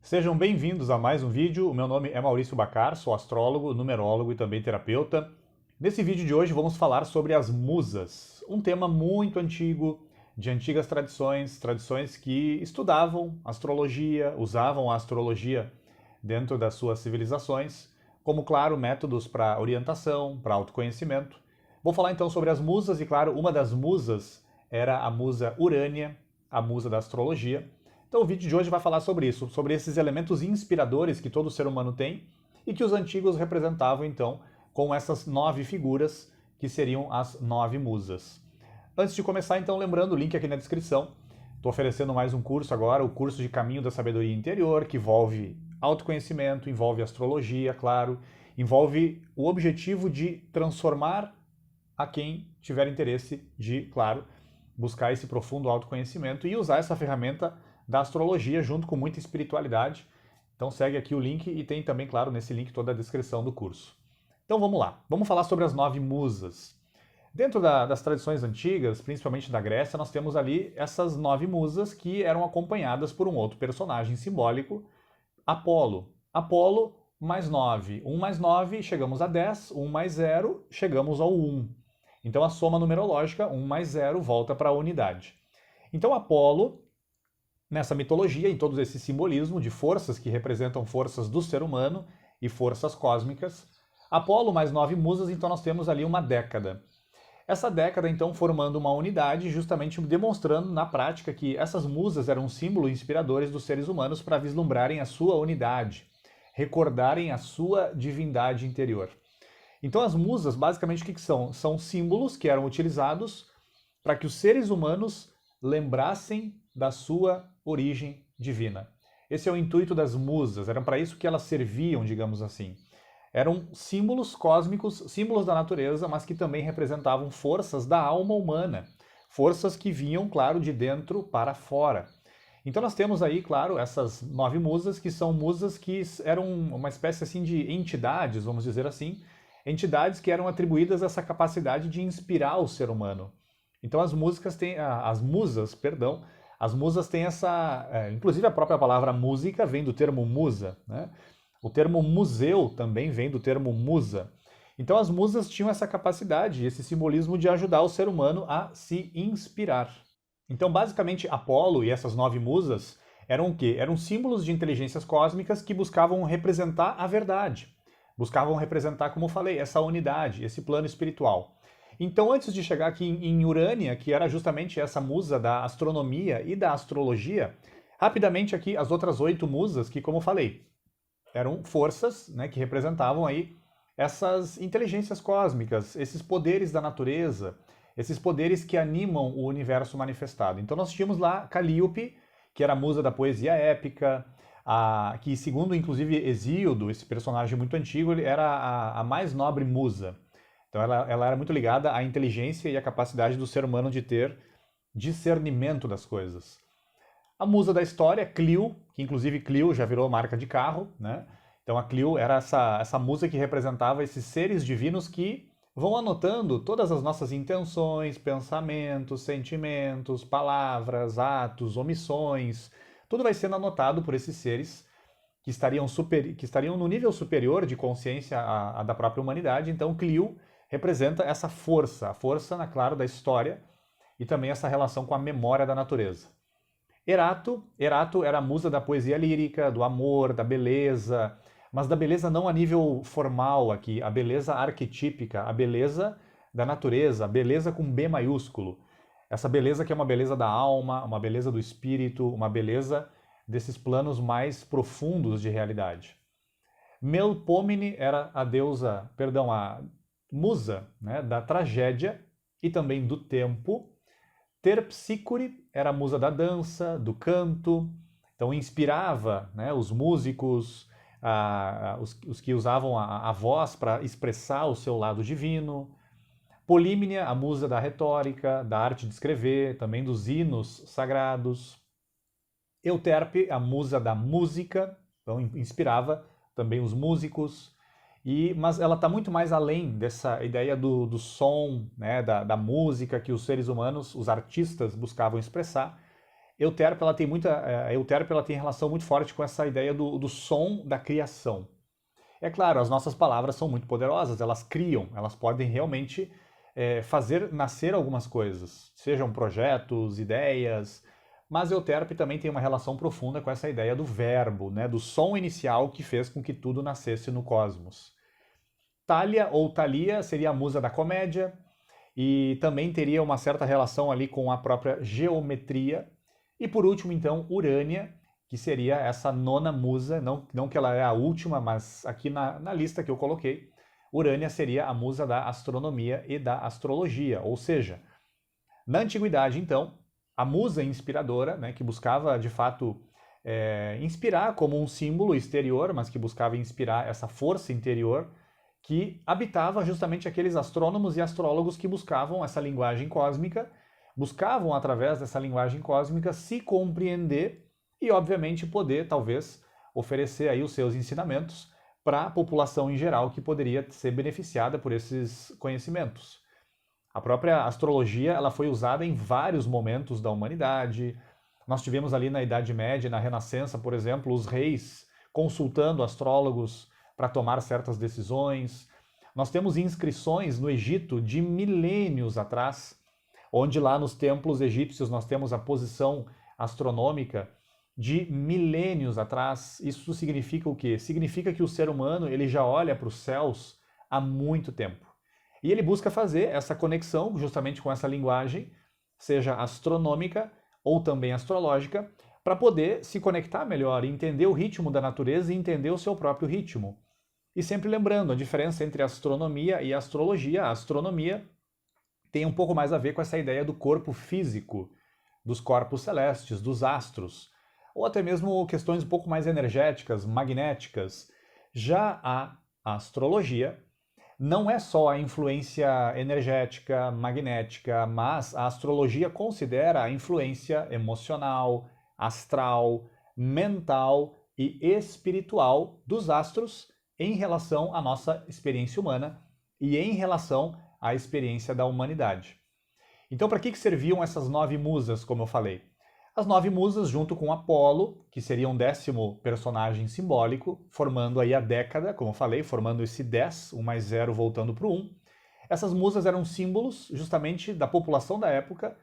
Sejam bem-vindos a mais um vídeo. O meu nome é Maurício Bacar, sou astrólogo, numerólogo e também terapeuta. Nesse vídeo de hoje vamos falar sobre as musas, um tema muito antigo, de antigas tradições, tradições que estudavam astrologia, usavam a astrologia dentro das suas civilizações, como, claro, métodos para orientação, para autoconhecimento. Vou falar então sobre as musas e, claro, uma das musas era a musa Urânia, a musa da astrologia. Então o vídeo de hoje vai falar sobre isso, sobre esses elementos inspiradores que todo ser humano tem e que os antigos representavam então com essas 9 figuras que seriam as 9 musas. Antes de começar, então, lembrando o link aqui na descrição. Estou oferecendo mais um curso agora, o curso de Caminho da Sabedoria Interior, que envolve autoconhecimento, envolve astrologia, claro, envolve o objetivo de transformar a quem tiver interesse de, claro, buscar esse profundo autoconhecimento e usar essa ferramenta da astrologia junto com muita espiritualidade. Então segue aqui o link e tem também, claro, nesse link toda a descrição do curso. Então vamos lá, vamos falar sobre as 9 musas. Dentro das tradições antigas, principalmente da Grécia, nós temos ali essas 9 musas que eram acompanhadas por um outro personagem simbólico, Apolo. Apolo mais 9. 1 mais 9, chegamos a 10. 1 mais 0, chegamos ao 1. Então a soma numerológica, 1 mais 0, volta para a unidade. Então Apolo, nessa mitologia, em todo esse simbolismo de forças que representam forças do ser humano e forças cósmicas, Apolo mais 9 musas, então nós temos ali uma década. Essa década, então, formando uma unidade, justamente demonstrando na prática que essas musas eram símbolos inspiradores dos seres humanos para vislumbrarem a sua unidade, recordarem a sua divindade interior. Então as musas, basicamente, o que são? São símbolos que eram utilizados para que os seres humanos lembrassem da sua origem divina. Esse é o intuito das musas, era para isso que elas serviam, digamos assim. Eram símbolos cósmicos, símbolos da natureza, mas que também representavam forças da alma humana, forças que vinham, claro, de dentro para fora. Então nós temos aí, claro, essas 9 musas, que são musas que eram uma espécie assim de entidades, vamos dizer assim, entidades que eram atribuídas essa capacidade de inspirar o ser humano. Então as musas têm essa, inclusive a própria palavra música vem do termo musa, né? O termo museu também vem do termo musa. Então as musas tinham essa capacidade, esse simbolismo de ajudar o ser humano a se inspirar. Então basicamente Apolo e essas 9 musas eram o quê? Eram símbolos de inteligências cósmicas que buscavam representar a verdade. Buscavam representar, como eu falei, essa unidade, esse plano espiritual. Então, antes de chegar aqui em Urânia, que era justamente essa musa da astronomia e da astrologia, rapidamente aqui as outras 8 musas, que, como eu falei, eram forças, né, que representavam aí essas inteligências cósmicas, esses poderes da natureza, esses poderes que animam o universo manifestado. Então nós tínhamos lá Calíope, que era a musa da poesia épica, que segundo inclusive Hesíodo, esse personagem muito antigo, ele era a mais nobre musa. Então ela era muito ligada à inteligência e à capacidade do ser humano de ter discernimento das coisas. A musa da história, Clio, que inclusive Clio já virou marca de carro, né? Então a Clio era essa musa que representava esses seres divinos que vão anotando todas as nossas intenções, pensamentos, sentimentos, palavras, atos, omissões. Tudo vai sendo anotado por esses seres que estariam no nível superior de consciência à da própria humanidade. Então Clio representa essa força, a força, claro, da história e também essa relação com a memória da natureza. Erato era a musa da poesia lírica, do amor, da beleza, mas da beleza não a nível formal aqui, a beleza arquetípica, a beleza da natureza, a beleza com B maiúsculo. Essa beleza que é uma beleza da alma, uma beleza do espírito, uma beleza desses planos mais profundos de realidade. Melpomene era a deusa, perdão, a musa, né, da tragédia e também do tempo. Terpsícore era a musa da dança, do canto, então inspirava, né, os músicos, os que usavam a voz para expressar o seu lado divino. Polímnia, a musa da retórica, da arte de escrever, também dos hinos sagrados. Euterpe, a musa da música, então inspirava também os músicos. Mas ela está muito mais além dessa ideia do som, né, da música que os seres humanos, os artistas, buscavam expressar. Euterpe, ela tem a Euterpe, ela tem relação muito forte com essa ideia do som da criação. É claro, as nossas palavras são muito poderosas, elas criam, elas podem realmente fazer nascer algumas coisas, sejam projetos, ideias, mas Euterpe também tem uma relação profunda com essa ideia do verbo, né, do som inicial que fez com que tudo nascesse no cosmos. Thalia ou Thalia seria a musa da comédia e também teria uma certa relação ali com a própria geometria. E por último, então, Urânia, que seria essa nona musa, não que ela é a última, mas aqui na lista que eu coloquei, Urânia seria a musa da astronomia e da astrologia, ou seja, na antiguidade, então, a musa inspiradora, né, que buscava de fato inspirar como um símbolo exterior, mas que buscava inspirar essa força interior, que habitava justamente aqueles astrônomos e astrólogos que buscavam essa linguagem cósmica, buscavam através dessa linguagem cósmica se compreender e, obviamente, poder, talvez, oferecer aí os seus ensinamentos para a população em geral que poderia ser beneficiada por esses conhecimentos. A própria astrologia ela foi usada em vários momentos da humanidade. Nós tivemos ali na Idade Média, na Renascença, por exemplo, os reis consultando astrólogos para tomar certas decisões. Nós temos inscrições no Egito de milênios atrás, onde lá nos templos egípcios nós temos a posição astronômica de milênios atrás. Isso significa o quê? Significa que o ser humano ele já olha para os céus há muito tempo. E ele busca fazer essa conexão justamente com essa linguagem, seja astronômica ou também astrológica, para poder se conectar melhor, entender o ritmo da natureza e entender o seu próprio ritmo. E sempre lembrando a diferença entre astronomia e astrologia. A astronomia tem um pouco mais a ver com essa ideia do corpo físico, dos corpos celestes, dos astros, ou até mesmo questões um pouco mais energéticas, magnéticas. Já a astrologia não é só a influência energética, magnética, mas a astrologia considera a influência emocional, astral, mental e espiritual dos astros em relação à nossa experiência humana e em relação à experiência da humanidade. Então, para que serviam essas 9 musas, como eu falei? As 9 musas, junto com Apolo, que seria um 10º personagem simbólico, formando aí a década, como eu falei, formando esse 10, 1 mais 0 voltando para o 1. Essas musas eram símbolos justamente da população da época,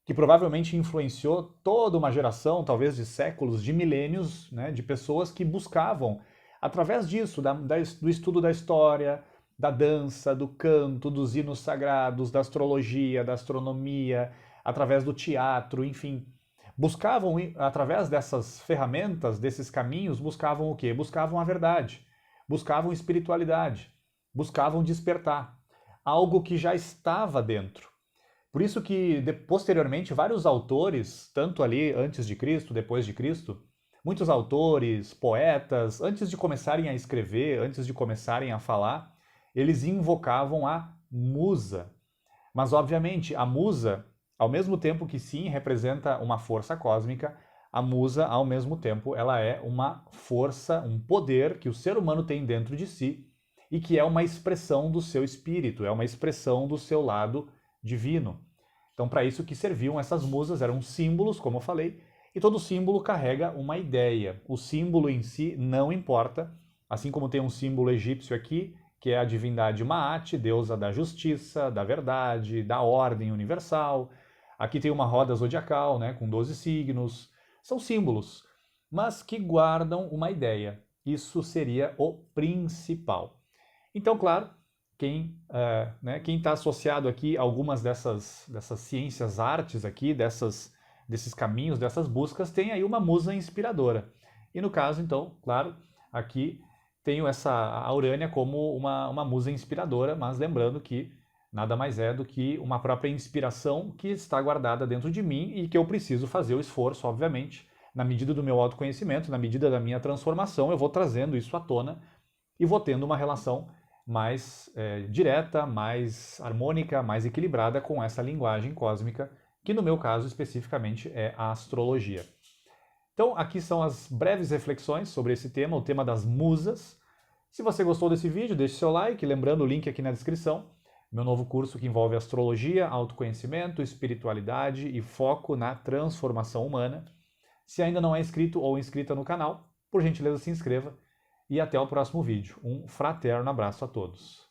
que provavelmente influenciou toda uma geração, talvez de séculos, de milênios, né, de pessoas que buscavam, através disso, do estudo da história, da dança, do canto, dos hinos sagrados, da astrologia, da astronomia, através do teatro, enfim. Buscavam, através dessas ferramentas, desses caminhos, buscavam o quê? Buscavam a verdade, buscavam espiritualidade, buscavam despertar, algo que já estava dentro. Por isso que, posteriormente, vários autores, tanto ali antes de Cristo, depois de Cristo, muitos autores, poetas, antes de começarem a escrever, antes de começarem a falar, eles invocavam a musa. Mas, obviamente, a musa, ao mesmo tempo que sim representa uma força cósmica, a musa, ao mesmo tempo, ela é uma força, um poder que o ser humano tem dentro de si e que é uma expressão do seu espírito, é uma expressão do seu lado divino. Então, para isso que serviam essas musas, eram símbolos, como eu falei, e todo símbolo carrega uma ideia. O símbolo em si não importa, assim como tem um símbolo egípcio aqui, que é a divindade Maat, deusa da justiça, da verdade, da ordem universal. Aqui tem uma roda zodiacal, né, com 12 signos. São símbolos, mas que guardam uma ideia. Isso seria o principal. Então, claro, quem está associado aqui a algumas dessas ciências, artes aqui, desses caminhos, dessas buscas, tem aí uma musa inspiradora. E no caso, então, claro, aqui tenho a Urânia como uma musa inspiradora, mas lembrando que nada mais é do que uma própria inspiração que está guardada dentro de mim e que eu preciso fazer o esforço, obviamente, na medida do meu autoconhecimento, na medida da minha transformação, eu vou trazendo isso à tona e vou tendo uma relação mais direta, mais harmônica, mais equilibrada com essa linguagem cósmica, que no meu caso especificamente é a astrologia. Então aqui são as breves reflexões sobre esse tema, o tema das musas. Se você gostou desse vídeo, deixe seu like, lembrando o link aqui na descrição. Meu novo curso que envolve astrologia, autoconhecimento, espiritualidade e foco na transformação humana. Se ainda não é inscrito ou inscrita no canal, por gentileza se inscreva e até o próximo vídeo. Um fraterno abraço a todos.